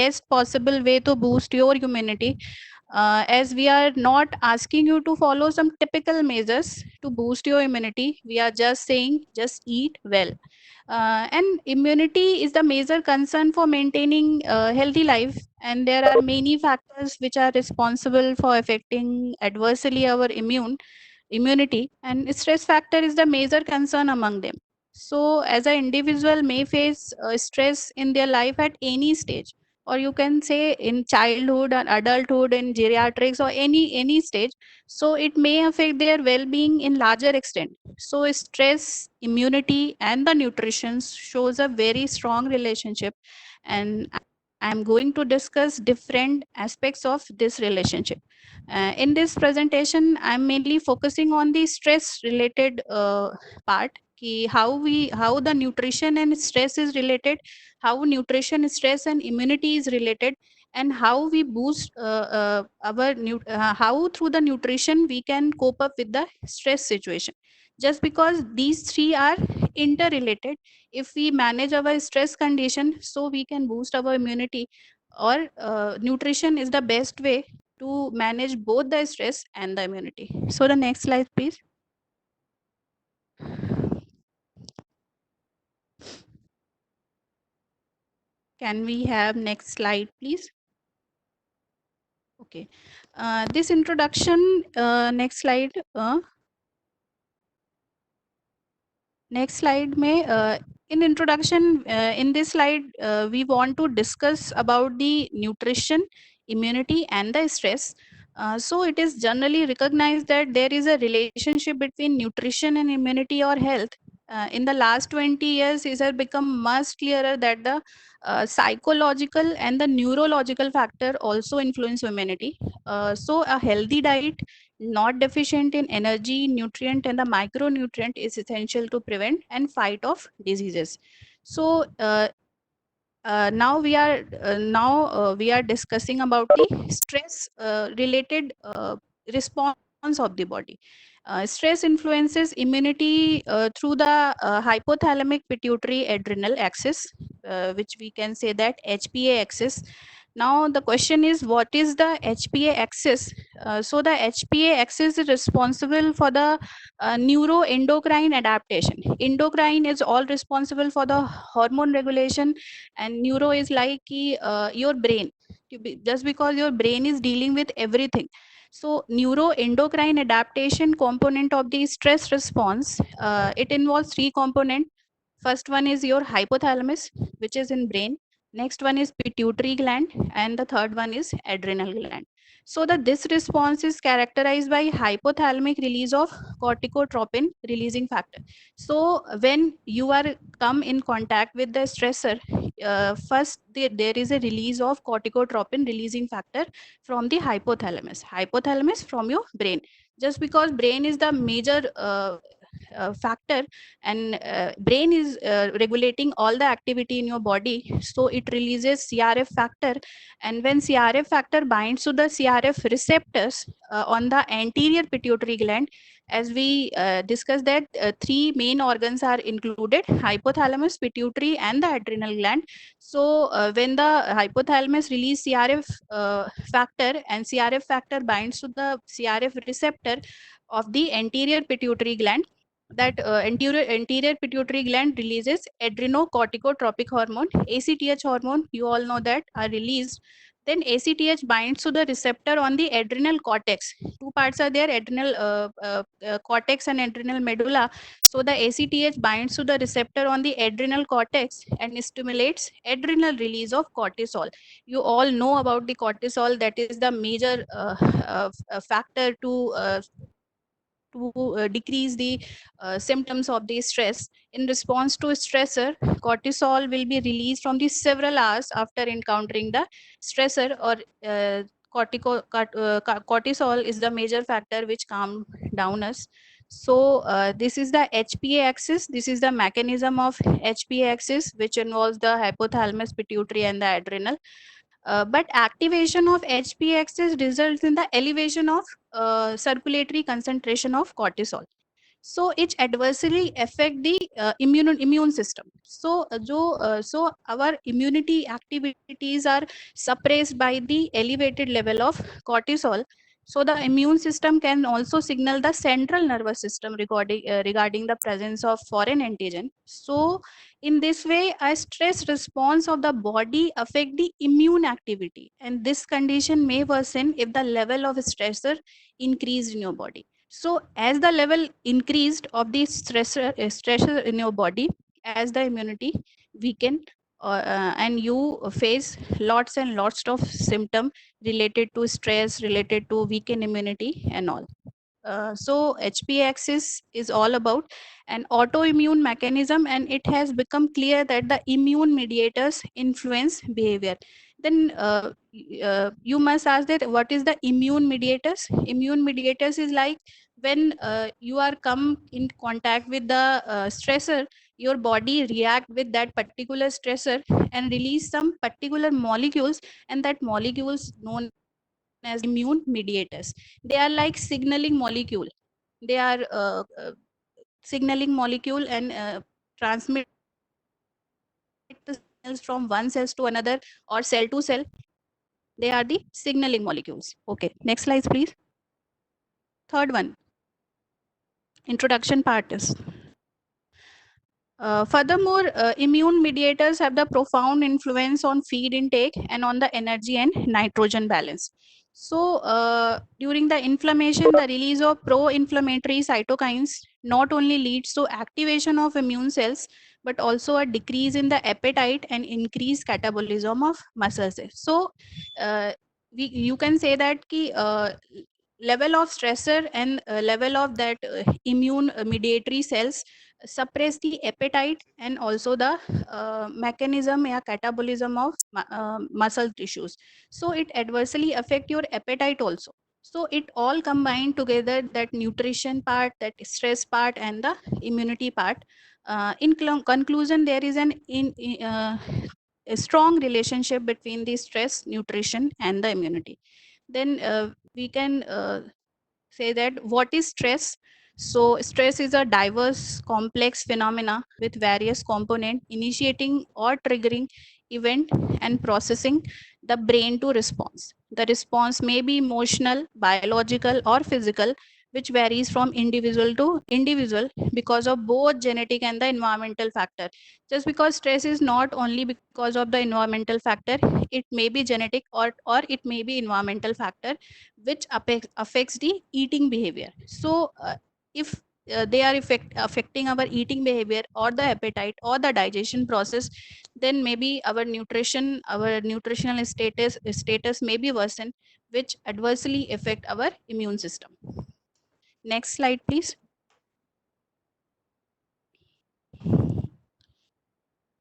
best possible way to boost your immunity, as we are not asking you to follow some typical measures to boost your immunity. We are just saying just eat well. And immunity is the major concern for maintaining healthy life, and there are many factors which are responsible for affecting adversely our immunity, and stress factor is the major concern among them. So as an individual may face stress in their life at any stage, or you can say in childhood and adulthood, in geriatrics, or any stage. So it may affect their well-being in larger extent. So stress, immunity, and the nutrition shows a very strong relationship, and I'm going to discuss different aspects of this relationship. In this presentation, I'm mainly focusing on the stress related part. How the nutrition and stress is related, how nutrition, stress, and immunity is related, and how we boost how through the nutrition we can cope up with the stress situation. Just because these three are interrelated, if we manage our stress condition, so we can boost our immunity, or nutrition is the best way to manage both the stress and the immunity. So the next slide, please. Can we have next slide, please? Okay. This introduction, next slide. Next slide may in introduction, in this slide we want to discuss about the nutrition, immunity, and the stress. So it is generally recognized that there is a relationship between nutrition and immunity or health. In the last 20 years, it has become much clearer that the psychological and the neurological factor also influence immunity. So a healthy diet, not deficient in energy, nutrient, and the micronutrient, is essential to prevent and fight off diseases. So now we are discussing about the stress related response of the body. Stress influences immunity through the hypothalamic pituitary adrenal axis, which we can say that HPA axis. Now the question is, what is the HPA axis? So the HPA axis is responsible for the neuroendocrine adaptation. Endocrine is all responsible for the hormone regulation, and neuro is like your brain. Just because your brain is dealing with everything. So neuroendocrine adaptation component of the stress response, it involves three components. First one is your hypothalamus, which is in brain. Next one is pituitary gland, and the third one is adrenal gland. So the this response is characterized by hypothalamic release of corticotropin releasing factor. So when you are come in contact with the stressor, first there is a release of corticotropin releasing factor from the hypothalamus from your brain. Just because brain is the major factor, and brain is regulating all the activity in your body, so it releases CRF factor. And when CRF factor binds to the CRF receptors on the anterior pituitary gland, as we discussed that three main organs are included: hypothalamus, pituitary, and the adrenal gland. So when the hypothalamus release CRF factor, and CRF factor binds to the CRF receptor of the anterior pituitary gland, that anterior pituitary gland releases adrenocorticotropic hormone, ACTH hormone, you all know that, are released. Then ACTH binds to the receptor on the adrenal cortex. Two parts are there: adrenal cortex and adrenal medulla. So the ACTH binds to the receptor on the adrenal cortex and stimulates adrenal release of cortisol. You all know about the cortisol, that is the major factor to decrease the symptoms of the stress. In response to stressor, cortisol will be released from the several hours after encountering the stressor, or cortisol is the major factor which calm down us. So this is the HPA axis. This is the mechanism of HPA axis, which involves the hypothalamus, pituitary, and the adrenal. But activation of HPA axis results in the elevation of circulatory concentration of cortisol. so it adversely affect the immune system. So our immunity activities are suppressed by the elevated level of cortisol. So the immune system can also signal the central nervous system regarding the presence of foreign antigen. So in this way, a stress response of the body affect the immune activity, and this condition may worsen if the level of stressor increased in your body. So as the level increased of the stressor in your body, as the immunity weaken, and you face lots and lots of symptom related to stress, related to weakened immunity and all. So HPAxis is all about an autoimmune mechanism, and it has become clear that the immune mediators influence behavior. Then you must ask that what is the immune mediators? Immune mediators is like when you are come in contact with the stressor, your body react with that particular stressor and release some particular molecules, and that molecules known as immune mediators. They are like signaling molecule. They are signaling molecule and transmit the signals from one cells to another or cell to cell. They are the signaling molecules. Okay, next slide, please. Third one, introduction part is. Furthermore, immune mediators have the profound influence on feed intake and on the energy and nitrogen balance. So, during the inflammation, the release of pro-inflammatory cytokines not only leads to activation of immune cells, but also a decrease in the appetite and increased catabolism of muscle cells. So, you can say that level of stressor and level of that immune mediatory cells suppress the appetite and also the mechanism or catabolism of muscle tissues. So it adversely affect your appetite also. So it all combined together, that nutrition part, that stress part, and the immunity part. Conclusion, there is a strong relationship between the stress, nutrition, and the immunity. Then we can say that what is stress. So stress is a diverse complex phenomena with various component initiating or triggering event and processing the brain to response. The response may be emotional, biological, or physical, which varies from individual to individual because of both genetic and the environmental factor. Just because stress is not only because of the environmental factor, it may be genetic, or it may be environmental factor which affects the eating behavior. So if they are affecting our eating behavior or the appetite or the digestion process, then maybe our nutritional status may be worsened, which adversely affect our immune system. Next slide, please.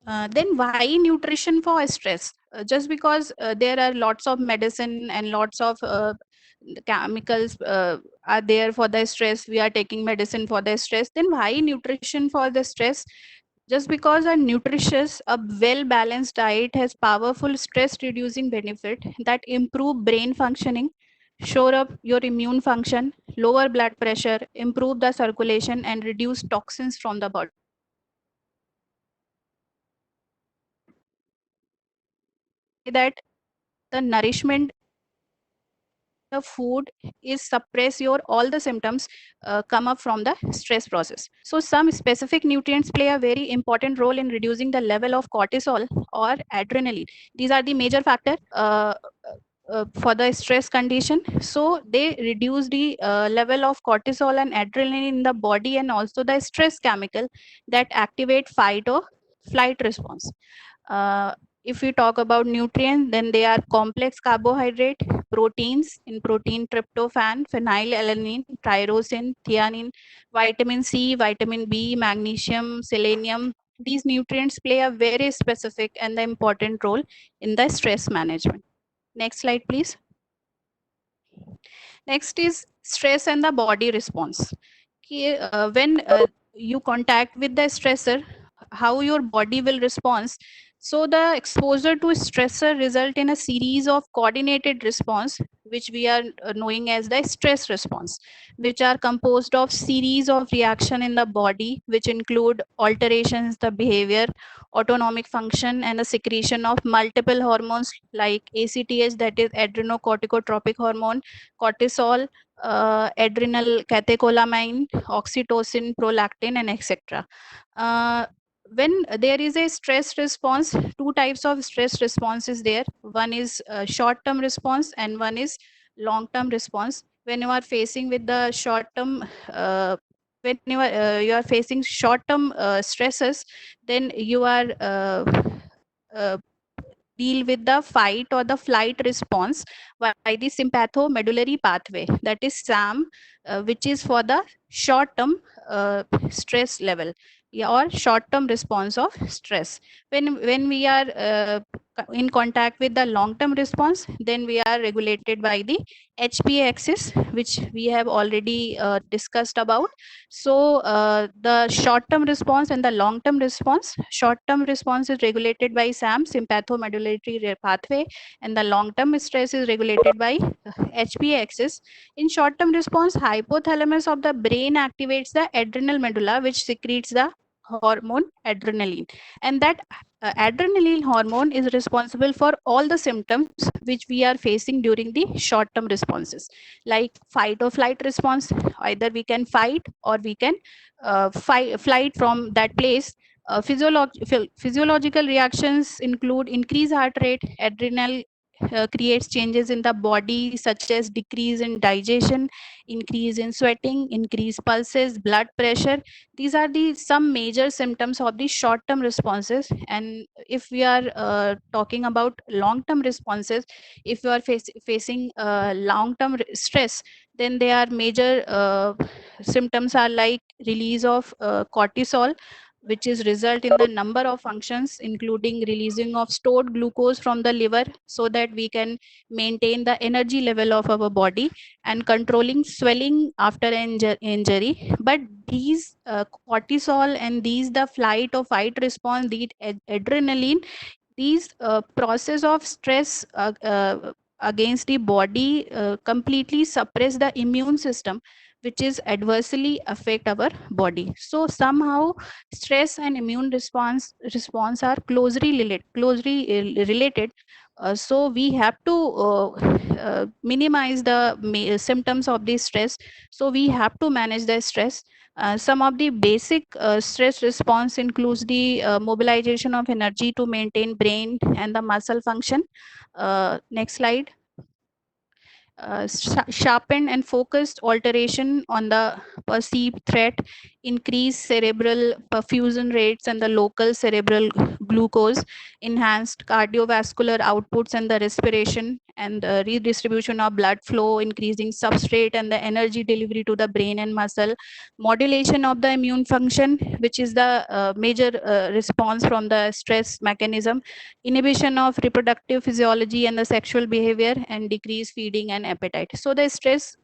Then why nutrition for stress? Just because there are lots of medicine and lots of chemicals are there for the stress, we are taking medicine for the stress, then why nutrition for the stress? Just because a nutritious, a well balanced diet has powerful stress reducing benefit that improve brain functioning, shore up your immune function, lower blood pressure, improve the circulation, and reduce toxins from the body. That the nourishment, the food is suppress your all the symptoms come up from the stress process. So some specific nutrients play a very important role in reducing the level of cortisol or adrenaline. These are the major factor for the stress condition. So they reduce the level of cortisol and adrenaline in the body, and also the stress chemical that activate fight or flight response. If we talk about nutrients, then they are complex carbohydrate, proteins. In protein, tryptophan, phenylalanine, tyrosine, theanine, vitamin C, vitamin B, magnesium, selenium. These nutrients play a very specific and the important role in the stress management. Next slide, please. Next is stress and the body response. When you contact with the stressor, how your body will respond. So the exposure to stressor result in a series of coordinated response, which we are knowing as the stress response, which are composed of series of reaction in the body, which include alterations the behavior, autonomic function, and the secretion of multiple hormones like ACTH, that is adrenocorticotropic hormone, cortisol, adrenal catecholamine, oxytocin, prolactin, and etc. When there is a stress response, two types of stress response is there. One is short term response and one is long term response. When you are facing with the short term when you are facing short term stresses, then you are uh, deal with the fight or the flight response by the sympathomedullary pathway, that is SAM, which is for the short term stress level, yeah, or short term response of stress. When we are in contact with the long term response, then we are regulated by the HPA axis, which we have already discussed about. So the short term response and the long term response, short term response is regulated by SAM, sympathomedullary pathway, and the long term stress is regulated by HPA axis. In short term response, hypothalamus of the brain activates the adrenal medulla, which secretes the hormone adrenaline, and that adrenaline hormone is responsible for all the symptoms which we are facing during the short term responses, like fight or flight response. Either we can fight or we can flight from that place. Physiological reactions include increased heart rate, adrenal creates changes in the body such as decrease in digestion, increase in sweating, increased pulses, blood pressure. These are the some major symptoms of the short term responses. And if we are talking about long term responses, if you are facing long term stress, then there are major symptoms are like release of cortisol, which is result in the number of functions including releasing of stored glucose from the liver so that we can maintain the energy level of our body, and controlling swelling after injury. But these cortisol and these the flight or fight response, the adrenaline, these process of stress against the body completely suppress the immune system, which is adversely affect our body. So somehow stress and immune response are closely related. So we have to minimize the symptoms of the stress. So we have to manage the stress. Some of the basic stress response includes the mobilization of energy to maintain brain and the muscle function. Next slide. Sharpened and focused alteration on the perceived threat, increased cerebral perfusion rates and the local cerebral glucose, enhanced cardiovascular outputs and the respiration and the redistribution of blood flow, increasing substrate and the energy delivery to the brain and muscle, modulation of the immune function, which is the major response from the stress mechanism, inhibition of reproductive physiology and the sexual behavior, and decrease feeding and appetite. So the stress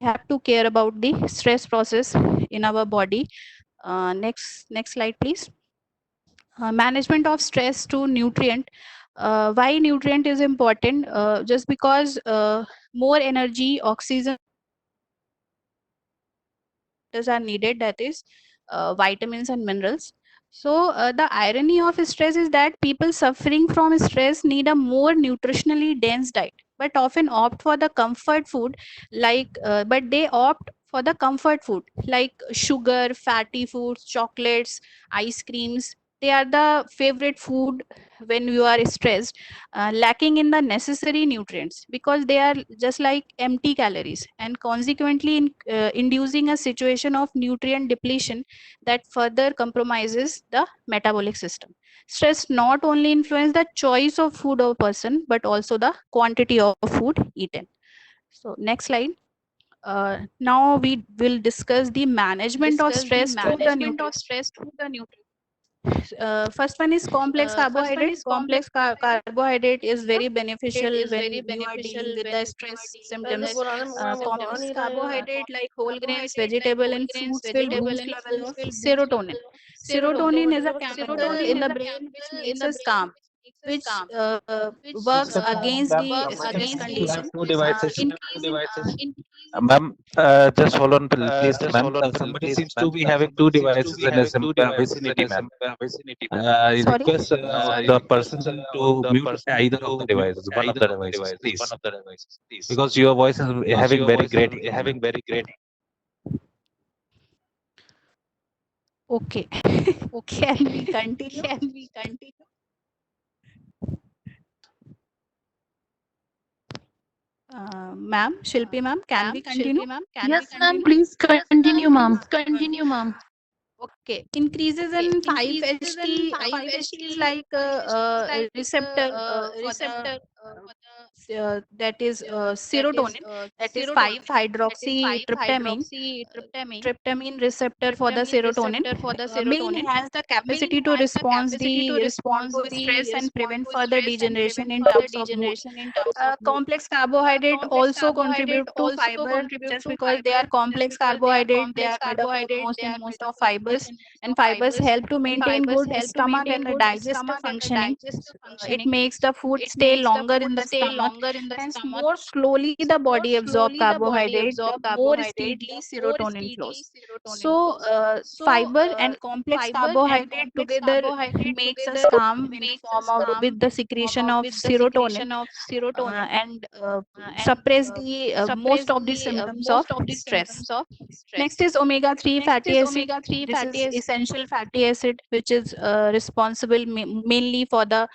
have to care about the stress process in our body. Next slide, please. Management of stress to nutrient. Why nutrient is important? Just because more energy, oxygen are needed, that is vitamins and minerals. So the irony of stress is that people suffering from stress need a more nutritionally dense diet, but often opt for the comfort food, but they opt for the comfort food like sugar, fatty foods, chocolates, ice creams. They are the favorite food when you are stressed, lacking in the necessary nutrients because they are just like empty calories, and consequently inducing a situation of nutrient depletion that further compromises the metabolic system. Stress not only influence the choice of food of a person but also the quantity of food eaten. So next slide. Now we will discuss the management of stress through the nutrition. First one is complex carbohydrate. Complex carbohydrate is very beneficial when you are dealing with the stress symptoms. Complex carbohydrate like whole grains, vegetable, and fruits will boost level of serotonin. Serotonin is a chemical in the brain which makes us calm, which works Mr. against Ma'am, the it stress seems you have condition. two devices. Increase in Ma'am, just hold on, please, ma'am. Somebody seems to be having two devices in his vicinity, ma'am. I sorry. request the person to mute either of the devices, one of the devices, please, because your voice is having very great echo, ma'am. Okay. Can we continue? Ma'am, Shilpi ma'am, can we continue? Yes, ma'am. Please continue, ma'am. Okay. Increases in 5-HT. 5-HT is like a receptor for the that is serotonin. That is 5-hydroxytryptamine. Tryptamine receptor for the serotonin may enhance the capacity to respond to stress and prevent further degeneration in terms of mood. Complex carbohydrate also contribute to fiber just because they are complex carbohydrate. They are made up almost in most of fibers, and fibers help to maintain good stomach and the digestive functioning. It makes the food stay longer in the stomach, hence more slowly the body absorb carbohydrate, the more speedily serotonin flows. So fiber and complex carbohydrate together makes us calm in form of with the secretion of serotonin, and suppress the most of the symptoms of stress. Next is omega 3 fatty acid. This is essential fatty acid which is responsible mainly for the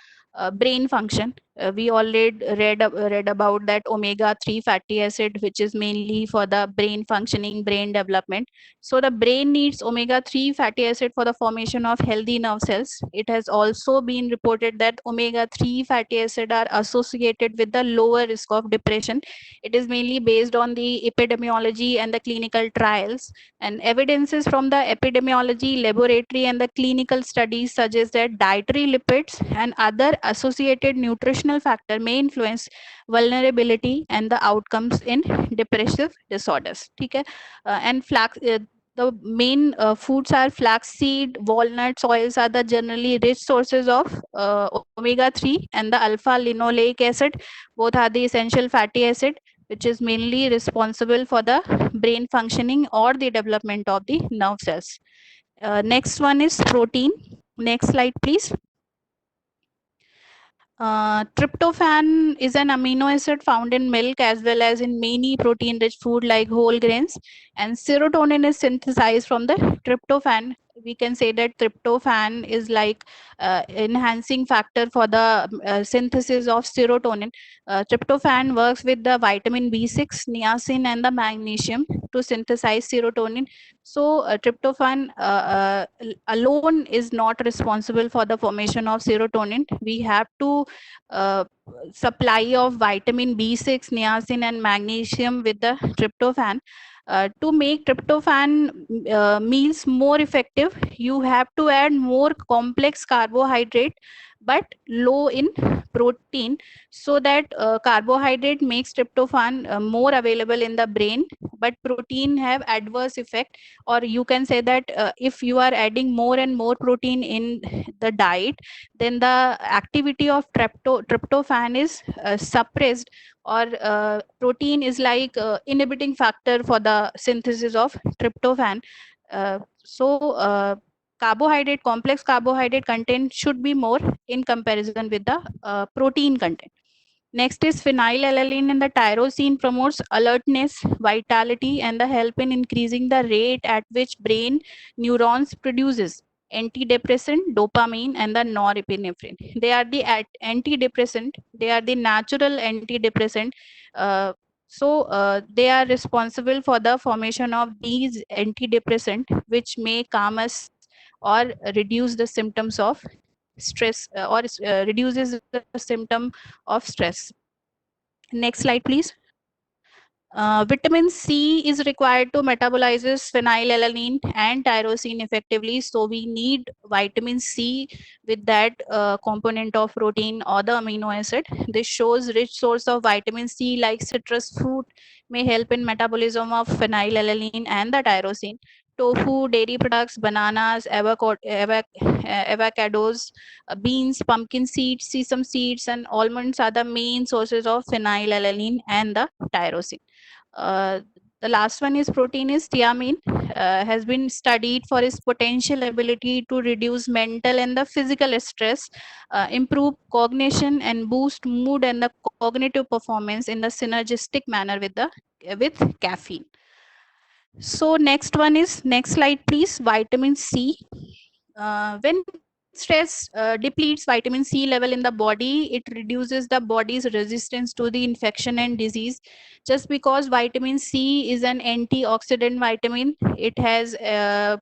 brain function. We already read about that omega 3 fatty acid, which is mainly for the brain functioning, brain development. So, the brain needs omega 3 fatty acid for the formation of healthy nerve cells. It has also been reported that omega 3 fatty acid are associated with the lower risk of depression. It is mainly based on the epidemiology and the clinical trials, and evidences from the epidemiology, laboratory, and the clinical studies suggest that dietary lipids and other associated nutritional factor may influence vulnerability and the outcomes in depressive disorders. Okay? And the main foods are flaxseed, walnuts, oils are the generally rich sources of omega 3, and the alpha linoleic acid. Both are the essential fatty acid which is mainly responsible for the brain functioning or the development of the nerve cells. Next one is protein. Next slide, please. Tryptophan is an amino acid found in milk as well as in many protein rich food like whole grains, and serotonin is synthesized from the tryptophan. We can say that tryptophan is like enhancing factor for the synthesis of serotonin. Tryptophan works with the vitamin B6, niacin, and the magnesium to synthesize serotonin. So, tryptophan alone is not responsible for the formation of serotonin. We have to uh, supply of vitamin B6, niacin, and magnesium with the tryptophan. To make tryptophan meals more effective, you have to add more complex carbohydrate but low in protein, so that carbohydrate makes tryptophan more available in the brain, but protein have adverse effect. Or you can say that if you are adding more and more protein in the diet, then the activity of tryptophan is suppressed, or protein is like inhibiting factor for the synthesis of tryptophan. So carbohydrate, complex carbohydrate content should be more in comparison with the protein content. Next is phenylalanine, and the tyrosine promotes alertness, vitality, and the help in increasing the rate at which brain neurons produces antidepressant, dopamine, and the norepinephrine. They are the antidepressant. They are the natural antidepressant. They are responsible for the formation of these antidepressant, which may calm us or reduce the symptoms of stress, or reduces the symptom of stress. Next slide, please. Vitamin C is required to metabolizes phenylalanine and tyrosine effectively. So we need vitamin C with that component of protein or the amino acid. This shows rich source of vitamin C like citrus fruit may help in metabolism of phenylalanine and the tyrosine. Tofu, dairy products, bananas, avocados, beans, pumpkin seeds, sesame seeds, and almonds are the main sources of phenylalanine and the tyrosine. Uh, the last one is protein is thiamine, has been studied for its potential ability to reduce mental and the physical stress, improve cognition and boost mood and the cognitive performance in the synergistic manner with caffeine. So next one is, next slide please, vitamin C. When stress depletes vitamin C level in the body, it reduces the body's resistance to the infection and disease. Just because vitamin C is an antioxidant vitamin, it has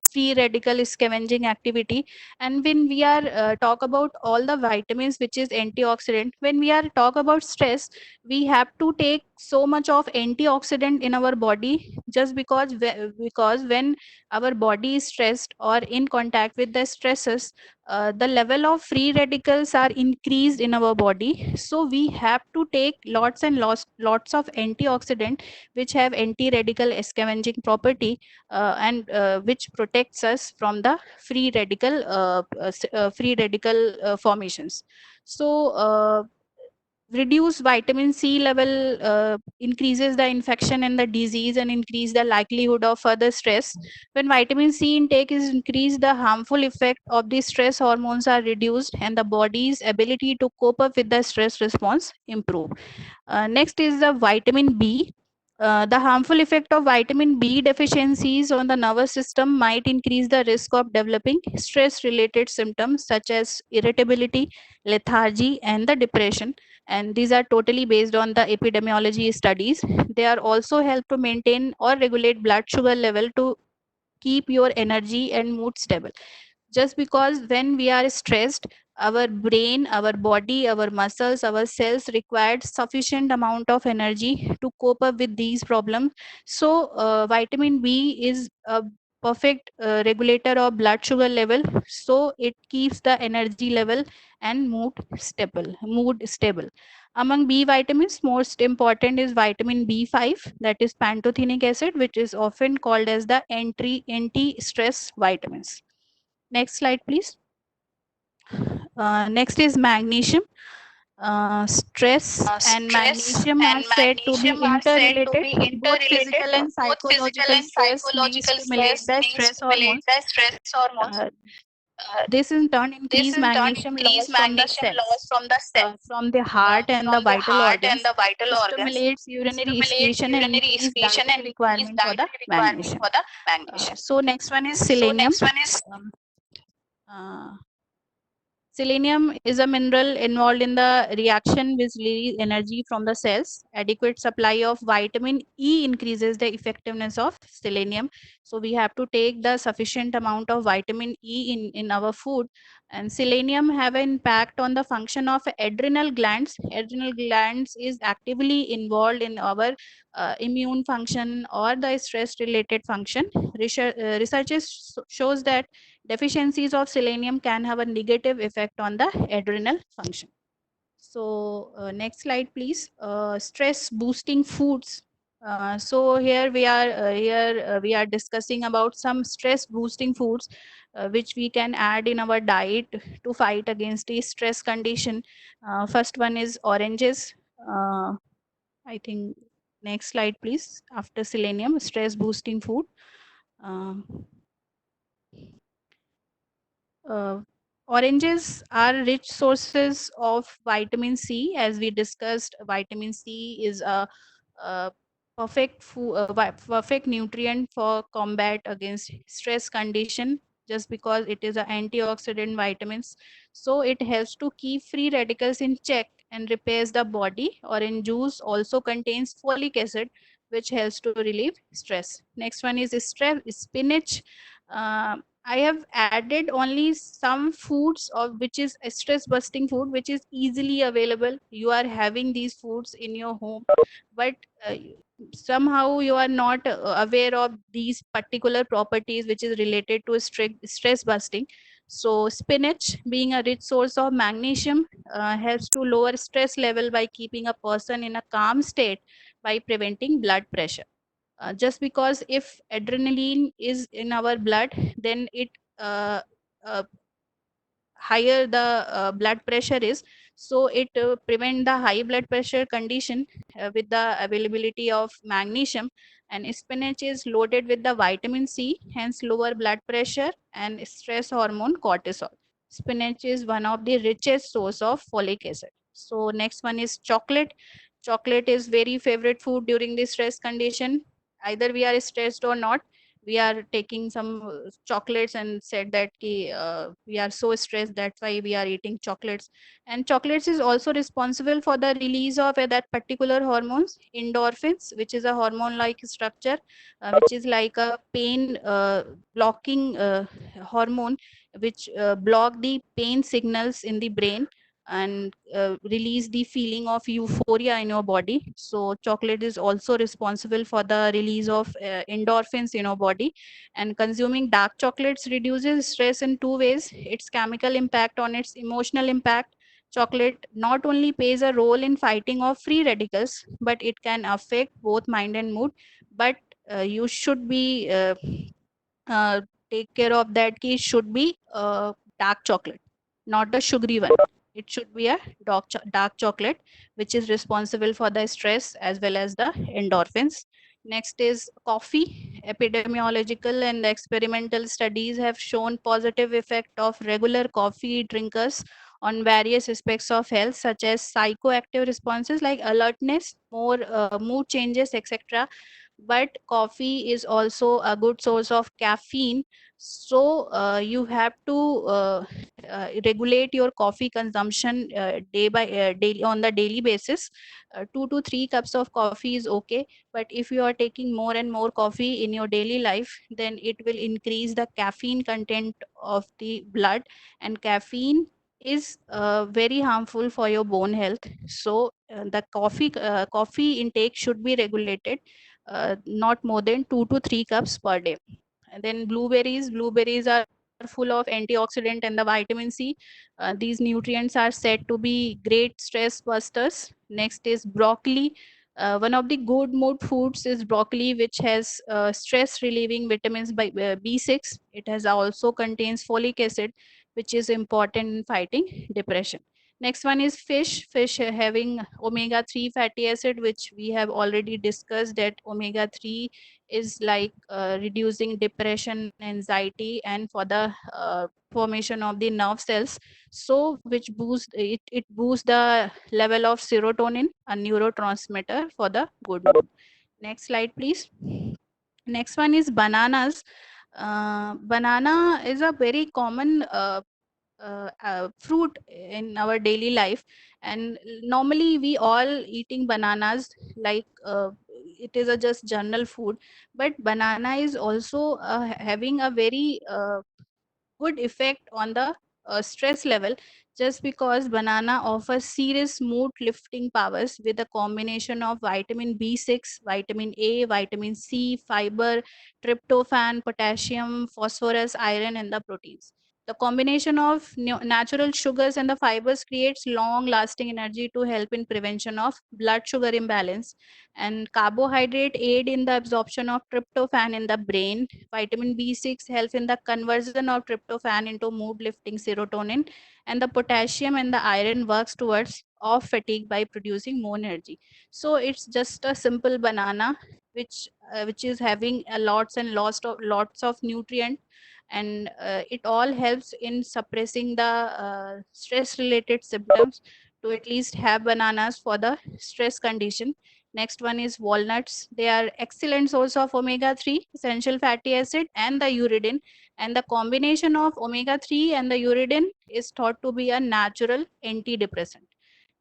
free radical scavenging activity. And when we are talk about all the vitamins which is antioxidant, when we are talk about stress, we have to take so much of antioxidant in our body, just because when our body is stressed or in contact with the stresses, the level of free radicals are increased in our body. So we have to take lots of antioxidant which have anti-radical scavenging property, and which protects us from the free radical formations. So reduce vitamin C level increases the infection and the disease and increase the likelihood of further stress. When vitamin C intake is increased, the harmful effect of the stress hormones are reduced and the body's ability to cope up with the stress response improve. Next is the vitamin B. The harmful effect of vitamin B deficiencies on the nervous system might increase the risk of developing stress related symptoms such as irritability, lethargy, and the depression. And these are totally based on the epidemiology studies. They are also help to maintain or regulate blood sugar level to keep your energy and mood stable. Just because when we are stressed, our brain, our body, our muscles, our cells required sufficient amount of energy to cope up with these problems. So vitamin B is a perfect regulator of blood sugar level, so it keeps the energy level and mood stable. Among B vitamins, most important is vitamin B5, that is pantothenic acid, which is often called as the anti-stress vitamins. Next slide, please. Next is magnesium. Stress and magnesium are said to be interrelated. Both physical and psychological stress may stimulate the stress hormones. Uh, this in turn increase magnesium loss from the cells, from the heart and the vital organs, stimulates urinary excretion and increase dietary requirement for the magnesium. So next one is selenium. Um, uh, Selenium is a mineral involved in the reaction which release energy from the cells. Adequate supply of vitamin E increases the effectiveness of selenium. So we have to take the sufficient amount of vitamin E in our food. And selenium have an impact on the function of adrenal glands. Adrenal glands is actively involved in our immune function or the stress related function. Researches shows that deficiencies of selenium can have a negative effect on the adrenal function. So next slide, please. Stress boosting foods. So here we are discussing about some stress boosting foods which we can add in our diet to fight against the stress condition. First one is oranges. I think next slide, please. After selenium, stress boosting food. Um, Uh, Oranges are rich sources of vitamin C. As we discussed, vitamin C is a perfect nutrient for combat against stress condition, just because it is an antioxidant vitamins. So it helps to keep free radicals in check and repairs the body. Orange juice also contains folic acid, which helps to relieve stress. Next one is spinach. Uh, I have added only some foods of which is a stress busting food, which is easily available. You are having these foods in your home, but uh, somehow you are not aware of these particular properties which is related to stress busting. So spinach, being a rich source of magnesium, helps to lower stress level by keeping a person in a calm state by preventing blood pressure. Just because if adrenaline is in our blood, then it uh, uh, higher the blood pressure is, so it prevent the high blood pressure condition with the availability of magnesium. And spinach is loaded with the vitamin C, hence lower blood pressure and stress hormone cortisol. Spinach is one of the richest source of folic acid. So next one is chocolate. Chocolate is very favorite food during the stress condition. Either we are stressed or not, we are taking some chocolates and said that we are so stressed, that's why we are eating chocolates. And chocolates is also responsible for the release of that particular hormones, endorphins, which is a hormone like structure, which is like a pain blocking hormone, which block the pain signals in the brain and release the feeling of euphoria in your body. So chocolate is also responsible for the release of endorphins in your body. And consuming dark chocolates reduces stress in two ways: its chemical impact on its emotional impact. Chocolate not only plays a role in fighting off free radicals, but it can affect both mind and mood. But you should be uh, take care of that key should be dark chocolate, not the sugary one. It should be a dark chocolate, which is responsible for the stress as well as the endorphins. Next is coffee. Epidemiological and experimental studies have shown positive effect of regular coffee drinkers on various aspects of health, such as psychoactive responses like alertness, more mood changes, etc. But coffee is also a good source of caffeine, so you have to regulate your coffee consumption daily on the daily basis. 2 to 3 cups of coffee is okay, but if you are taking more and more coffee in your daily life, then it will increase the caffeine content of the blood, and caffeine is very harmful for your bone health. So the coffee intake should be regulated, not more than 2 to 3 cups per day. And then blueberries are full of antioxidant and the vitamin C. These nutrients are said to be great stress busters. Next is broccoli. One of the good mood foods is broccoli, which has stress relieving vitamins by B6. It has also contains folic acid, which is important in fighting depression. Next one is fish. Fish having omega-3 fatty acid, which we have already discussed that omega-3 is like reducing depression, anxiety, and for the formation of the nerve cells. So which it boosts the level of serotonin, a neurotransmitter for the good mood. Next slide, please. Next one is bananas. Banana is a very common fruit in our daily life, and normally we all eating bananas like it is a just general food. But banana is also having a very good effect on the stress level, just because banana offers serious mood lifting powers with a combination of vitamin B6, vitamin A, vitamin C, fiber, tryptophan, potassium, phosphorus, iron, and the proteins. The combination of natural sugars and the fibers creates long lasting energy to help in prevention of blood sugar imbalance. And carbohydrate aid in the absorption of tryptophan in the brain. Vitamin B6 helps in the conversion of tryptophan into mood lifting serotonin, and the potassium and the iron works towards off fatigue by producing more energy. So it's just a simple banana, which is having a lots of nutrient, and it all helps in suppressing the stress related symptoms. To at least have bananas for the stress condition. Next one is walnuts. They are excellent source of omega-3, essential fatty acid, and the uridine. And the combination of omega-3 and the uridine is thought to be a natural antidepressant.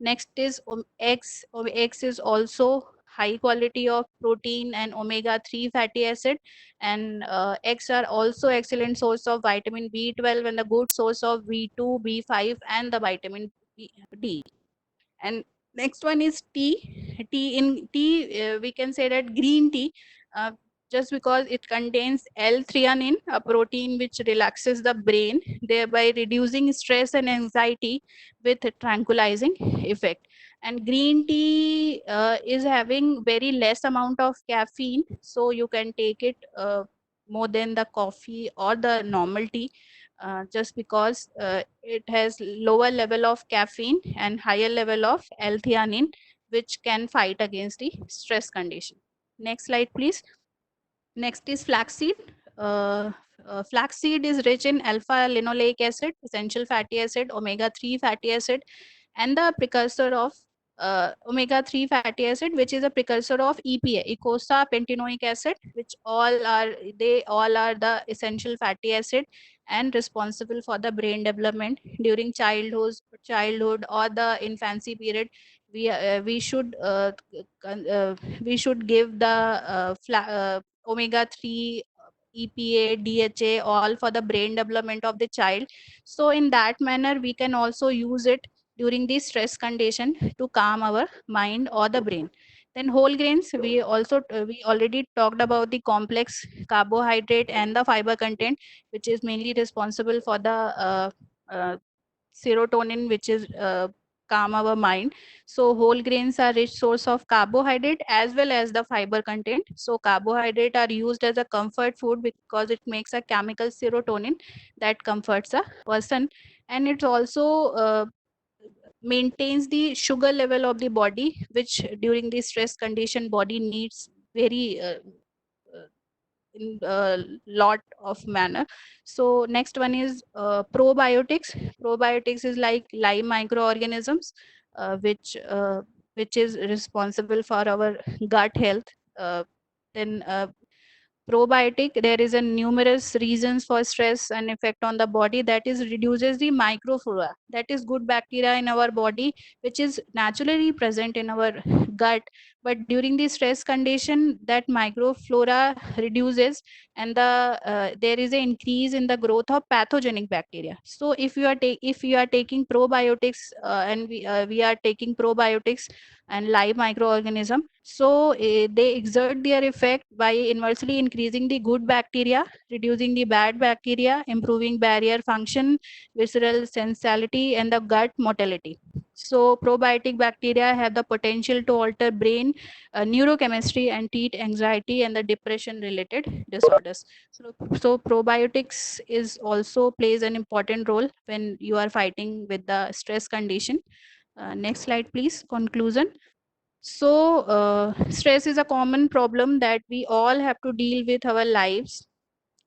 Next is eggs. Eggs is also high quality of protein and omega-3 fatty acid, and eggs are also excellent source of vitamin B12 and a good source of B2, B5 and the vitamin D. And next one is tea. We can say that green tea, uh, just because it contains L-theanine, a protein which relaxes the brain, thereby reducing stress and anxiety with a tranquilizing effect. And green tea is having very less amount of caffeine, so you can take it more than the coffee or the normal tea, just because it has lower level of caffeine and higher level of L-theanine, which can fight against the stress condition. Next slide, please. Next is flaxseed. Flaxseed is rich in alpha linoleic acid, essential fatty acid, omega-3 fatty acid, and the precursor of omega-3 fatty acid, which is a precursor of EPA, eicosapentaenoic pentanoic acid, which all are the essential fatty acid and responsible for the brain development during childhood or the infancy period. We should we should give the omega-3, EPA, DHA, all for the brain development of the child. So in that manner, we can also use it during the stress condition to calm our mind or the brain. Then whole grains, we already talked about the complex carbohydrate and the fiber content, which is mainly responsible for the uh, serotonin, which is calm our mind. So whole grains are rich source of carbohydrate as well as the fiber content. So carbohydrate are used as a comfort food because it makes a chemical serotonin that comforts a person, and it also maintains the sugar level of the body, which during the stress condition body needs very in a lot of manner. So next one is probiotics. Probiotics is like live microorganisms, which is responsible for our gut health. Then probiotic, there is a numerous reasons for stress and effect on the body, that is reduces the microflora, that is good bacteria in our body, which is naturally present in our gut, but during the stress condition that microflora reduces, and there is an increase in the growth of pathogenic bacteria. So if you are taking probiotics, and we are taking probiotics and live microorganism, so they exert their effect by inversely increasing the good bacteria, reducing the bad bacteria, improving barrier function, visceral sensibility, and the gut motility. So probiotic bacteria have the potential to alter brain neurochemistry and treat anxiety and the depression related disorders. So probiotics is also plays an important role when you are fighting with the stress condition. Next slide, please. Conclusion. So, stress is a common problem that we all have to deal with our lives,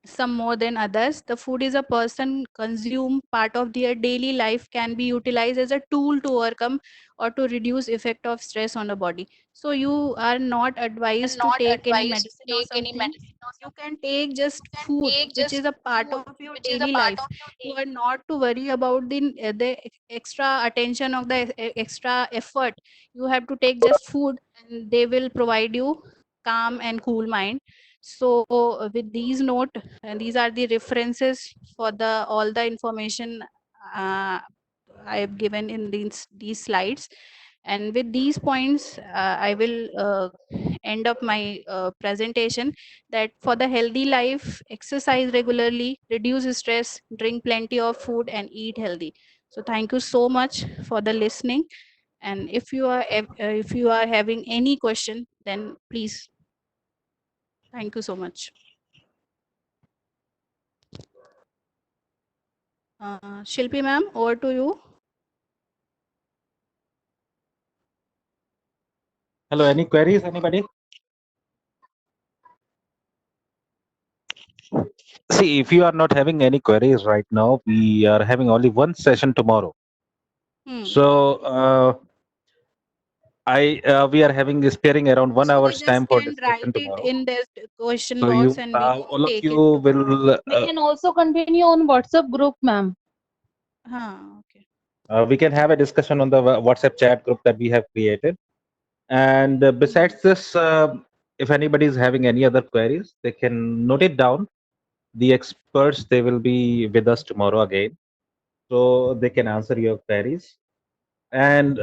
some more than others. The food is a person consume part of their daily life can be utilized as a tool to overcome or to reduce effect of stress on the body. So you are not advised to take any medicine or something. You can take just food, which is a part of your daily life. You are not to worry about the extra attention of the extra effort. You have to take just food, and they will provide you calm and cool mind. So with these note, and these are the references for the all the information I have given in these slides. And with these points, I will end up my presentation, that for the healthy life, exercise regularly, reduce stress, drink plenty of food, and eat healthy. So thank you so much for the listening. And if you are having any question, then please. Thank you so much. Shilpi ma'am, over to you. Hello, any queries, anybody? See, if you are not having any queries right now, we are having only one session tomorrow. So we are having sparing around 1 So we hour's just time for can write discussion it tomorrow. in the question So box, you and we all of take you it tomorrow. will We can also continue on WhatsApp group, ma'am. Okay. we can have a discussion on the WhatsApp chat group that we have created. And besides this, if anybody is having any other queries, they can note it down. The experts, they will be with us tomorrow again, so they can answer your queries. And